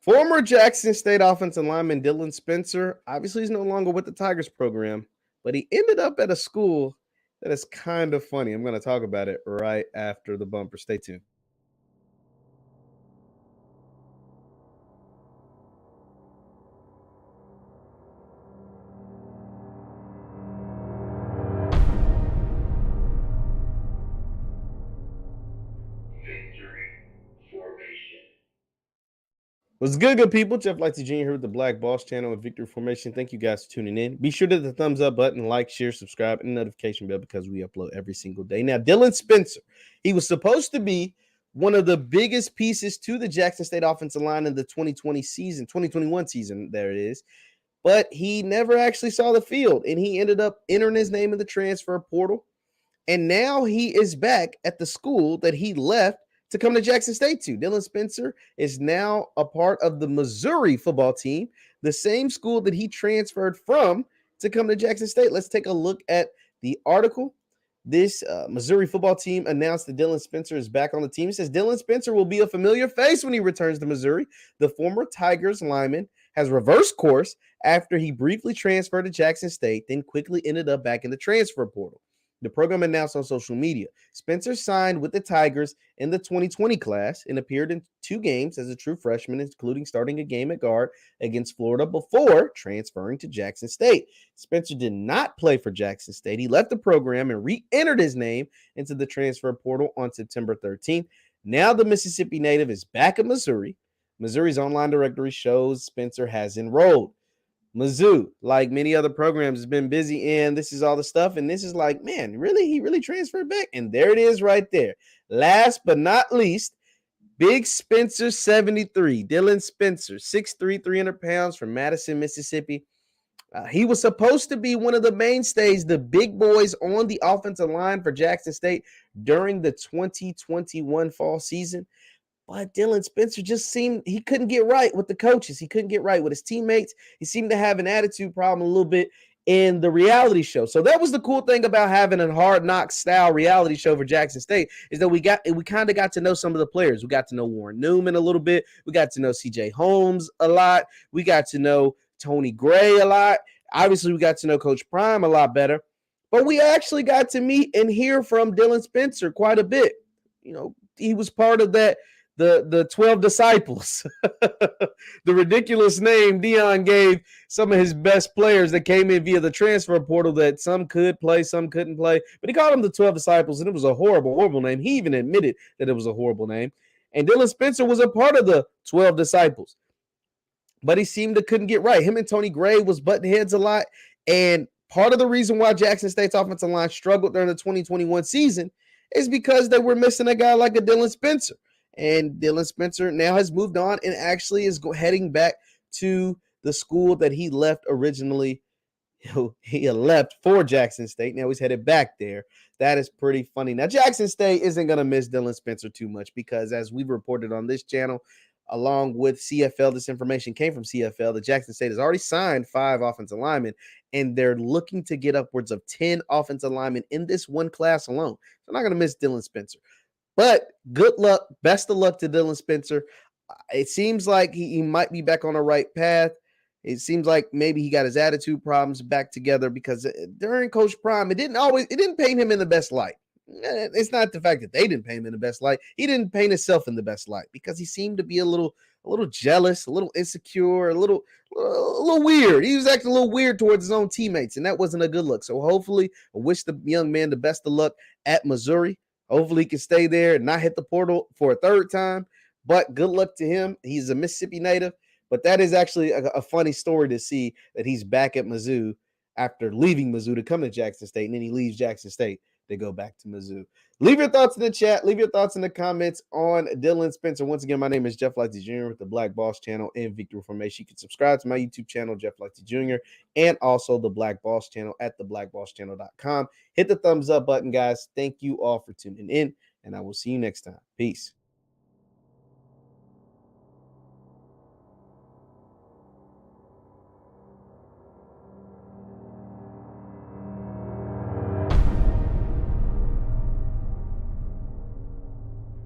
Former Jackson State offensive lineman Dylan Spencer obviously is no longer with the Tigers program, but he ended up at a school that is kind of funny. I'm going to talk about it right after the bumper. Stay tuned. What's good people? Jeff Lightsy Jr. here with the Black Boss Channel and Victory Formation. Thank you guys for tuning in. Be sure to hit the thumbs up button, like, share, subscribe, and notification bell because we upload every single day. Now, Dylan Spencer, he was supposed to be one of the biggest pieces to the Jackson State offensive line in the 2021 season, there it is. But he never actually saw the field, and he ended up entering his name in the transfer portal. And now he is back at the school that he left to come to Jackson State to. Dylan Spencer is now a part of the Missouri football team, the same school that he transferred from to come to Jackson State. Let's take a look at the article. This Missouri football team announced that Dylan Spencer is back on the team. It says Dylan Spencer will be a familiar face when he returns to Missouri. The former Tigers lineman has reversed course after he briefly transferred to Jackson State, then quickly ended up back in the transfer portal. The program announced on social media. Spencer signed with the Tigers in the 2020 class and appeared in 2 games as a true freshman, including starting a game at guard against Florida before transferring to Jackson State. Spencer did not play for Jackson State. He left the program and re-entered his name into the transfer portal on September 13th. Now the Mississippi native is back in Missouri. Missouri's online directory shows Spencer has enrolled. Mizzou, like many other programs, has been busy, and this is all the stuff. And this is like, man, really? He really transferred back? And there it is right there. Last but not least, Big Spencer 73. Dylan Spencer, 6'3", 300 pounds from Madison, Mississippi. He was supposed to be one of the mainstays, the big boys on the offensive line for Jackson State during the 2021 fall season. But Dylan Spencer just seemed he couldn't get right with the coaches. He couldn't get right with his teammates. He seemed to have an attitude problem a little bit in the reality show. So that was the cool thing about having a Hard Knocks style reality show for Jackson State is that we kind of got to know some of the players. We got to know Warren Newman a little bit. We got to know CJ Holmes a lot. We got to know Tony Gray a lot. Obviously, we got to know Coach Prime a lot better. But we actually got to meet and hear from Dylan Spencer quite a bit. You know, he was part of that. The 12 disciples, the ridiculous name Deion gave some of his best players that came in via the transfer portal that some could play, some couldn't play. But he called them the 12 disciples, and it was a horrible, horrible name. He even admitted that it was a horrible name. And Dylan Spencer was a part of the 12 disciples. But he seemed to couldn't get right. Him and Tony Gray was butting heads a lot. And part of the reason why Jackson State's offensive line struggled during the 2021 season is because they were missing a guy like a Dylan Spencer. And Dylan Spencer now has moved on and actually is heading back to the school that he left originally. He left for Jackson State. Now he's headed back there. That is pretty funny. Now, Jackson State isn't going to miss Dylan Spencer too much because, as we've reported on this channel, along with CFL, this information came from CFL, that Jackson State has already signed 5 offensive linemen, and they're looking to get upwards of 10 offensive linemen in this one class alone. So I'm not going to miss Dylan Spencer. But good luck. Best of luck to Dylan Spencer. It seems like he might be back on the right path. It seems like maybe he got his attitude problems back together because during Coach Prime, it didn't paint him in the best light. It's not the fact that they didn't paint him in the best light. He didn't paint himself in the best light because he seemed to be a little jealous, a little insecure, a little weird. He was acting a little weird towards his own teammates, and that wasn't a good look. So hopefully, I wish the young man the best of luck at Missouri. Hopefully he can stay there and not hit the portal for a 3rd time. But good luck to him. He's a Mississippi native. But that is actually a funny story to see that he's back at Mizzou after leaving Mizzou to come to Jackson State. And then he leaves Jackson State to go back to Mizzou. Leave your thoughts in the chat. Leave your thoughts in the comments on Dylan Spencer. Once again, my name is Jeff Lightsy Jr. with the Black Boss Channel and Victory Formation. You can subscribe to my YouTube channel, Jeff Lightsy Jr., and also the Black Boss Channel at theblackbosschannel.com. Hit the thumbs up button, guys. Thank you all for tuning in, and I will see you next time. Peace.